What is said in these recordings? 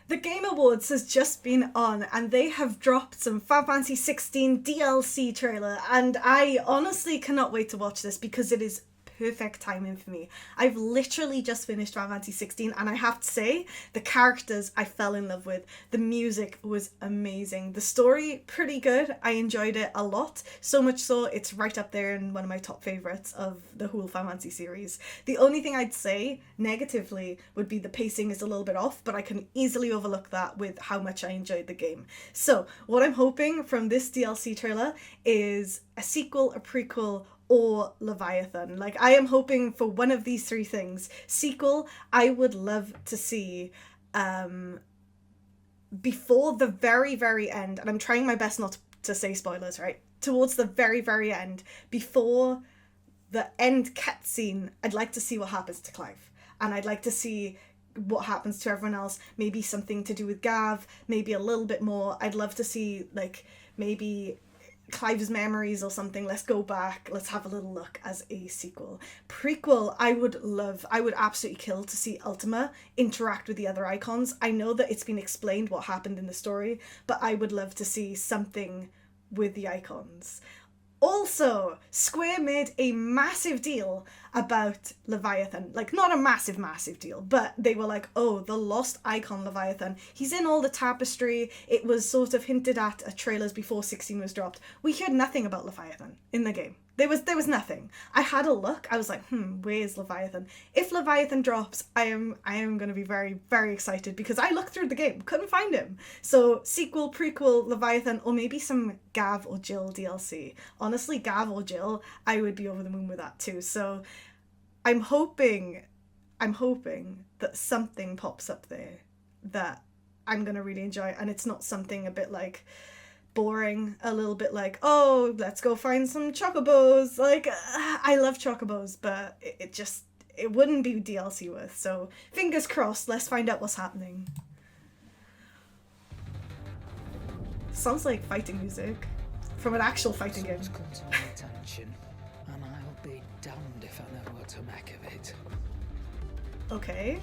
The Game Awards has just been on and they have dropped some Final Fantasy XVI DLC trailer, and I honestly cannot wait to watch this because it is perfect timing for me. I've literally just finished Final Fantasy 16 and I have to say the characters I fell in love with. The music was amazing. The story pretty good. I enjoyed it a lot. So much so it's right up there in one of my top favourites of the whole Final Fantasy series. The only thing I'd say negatively would be the pacing is a little bit off, but I can easily overlook that with how much I enjoyed the game. So what I'm hoping from this DLC trailer is a sequel, a prequel, or Leviathan. Like, I am hoping for one of these three things. Sequel, I would love to see before the very, very end, and I'm trying my best not to say spoilers, right? Towards the very, very end, before the end cutscene, I'd like to see what happens to Clive. And I'd like to see what happens to everyone else. Maybe something to do with Gav, maybe a little bit more. I'd love to see, like, maybe Clive's memories or something. Let's go back, let's have a little look as a sequel. Prequel, I would absolutely kill to see Ultima interact with the other icons. I know that it's been explained what happened in the story, but I would love to see something with the icons. Also, Square made a massive deal about Leviathan. Like, not a massive deal, but they were like, oh, the lost icon Leviathan. He's in all the tapestry. It was sort of hinted at trailers before 16 was dropped. We heard nothing about Leviathan in the game. There was nothing. I had a look. I was like, where's Leviathan? If Leviathan drops, I am going to be very, very excited because I looked through the game, couldn't find him. So sequel, prequel, Leviathan, or maybe some Gav or Jill DLC. Honestly, Gav or Jill, I would be over the moon with that too. So I'm hoping that something pops up there that I'm going to really enjoy, and it's not something a bit like boring, a little bit like, oh, let's go find some chocobos. Like, I love chocobos, but it wouldn't be DLC worth. So fingers crossed, let's find out what's happening. Sounds like fighting music from an actual fighting game. Attention, and I'll be damned if I know what to make of it. Okay.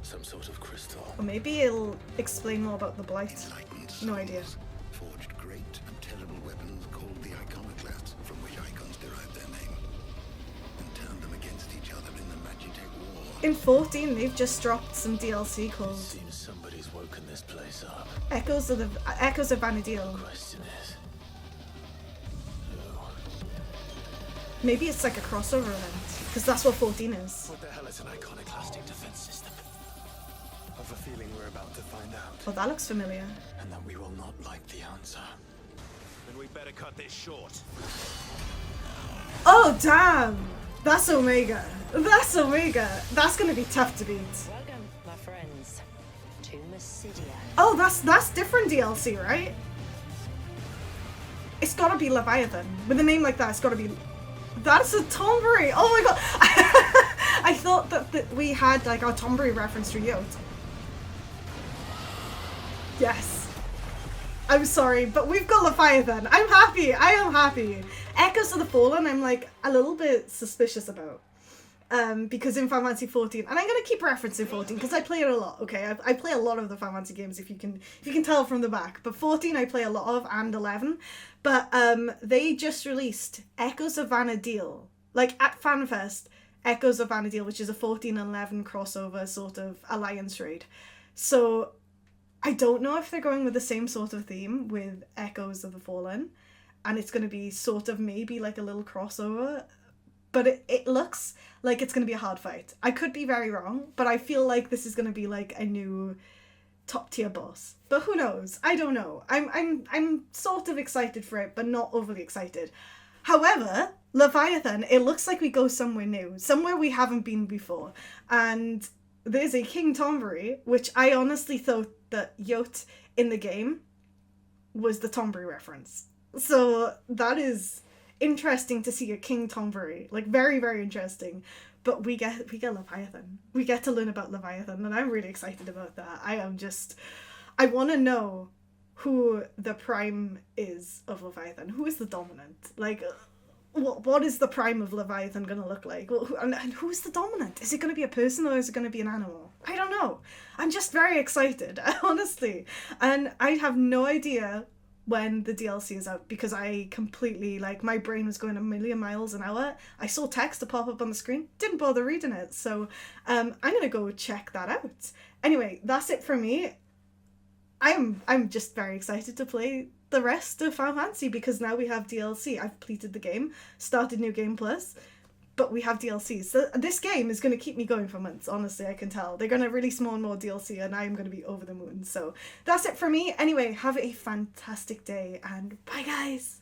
Some sort of crystal. Or maybe it'll explain more about the Blight. No idea. Forged great and terrible weapons called the iconoclasts, from which icons derive their name, and turned them against each other in the Magitech War. In 14, they've just dropped some DLC called Seems somebody's woken this place up. Echoes of Vanadil. Question is, who? Maybe it's like a crossover event, because that's what 14 is. What the hell is an iconoclastic defense system? I've a feeling we're about to find out. Oh, that looks familiar. And that we will not like the answer. Then we better cut this short. Oh, damn! That's Omega. That's Omega. That's gonna be tough to beat. Welcome, my friends, to Mysidia. Oh, that's different DLC, right? It's gotta be Leviathan. With a name like that, it's gotta be... That's a Tombury! Oh my god! I thought that we had, like, our Tombury reference through Yote. Yes. I'm sorry, but we've got Leviathan. I'm happy. I am happy. Echoes of the Fallen, I'm like a little bit suspicious about. Because in Final Fantasy 14, and I'm gonna keep referencing 14 because I play it a lot. Okay, I play a lot of the Final Fantasy games if you can tell from the back. But 14 I play a lot of, and 11. But they just released Echoes of Vanadil, like at FanFest. Echoes of Vanadil, which is a 14 and 11 crossover sort of alliance raid. So I don't know if they're going with the same sort of theme with Echoes of the Fallen, and it's going to be sort of maybe like a little crossover, but it looks like it's going to be a hard fight. I could be very wrong, but I feel like this is going to be like a new top tier boss. But who knows? I don't know. I'm sort of excited for it, but not overly excited. However, Leviathan, it looks like we go somewhere new, somewhere we haven't been before, and there's a King Tombury, which I honestly thought that Yote in the game was the Tombury reference. So that is interesting to see a King Tombury. Like, very, very interesting. But we get Leviathan. We get to learn about Leviathan, and I'm really excited about that. I want to know who the prime is of Leviathan. Who is the dominant? Like, what is the prime of Leviathan going to look like? And who's the dominant? Is it going to be a person or is it going to be an animal? I don't know. I'm just very excited, honestly. And I have no idea when the DLC is out because I completely, like, my brain was going a million miles an hour. I saw text to pop up on the screen, didn't bother reading it. So I'm going to go check that out. Anyway, that's it for me. I'm just very excited to play the rest of Final Fantasy because now we have DLC. I've completed the game, started New Game Plus, but we have DLC. So this game is going to keep me going for months, honestly, I can tell. They're going to release more and more DLC and I'm going to be over the moon. So that's it for me. Anyway, have a fantastic day and bye guys!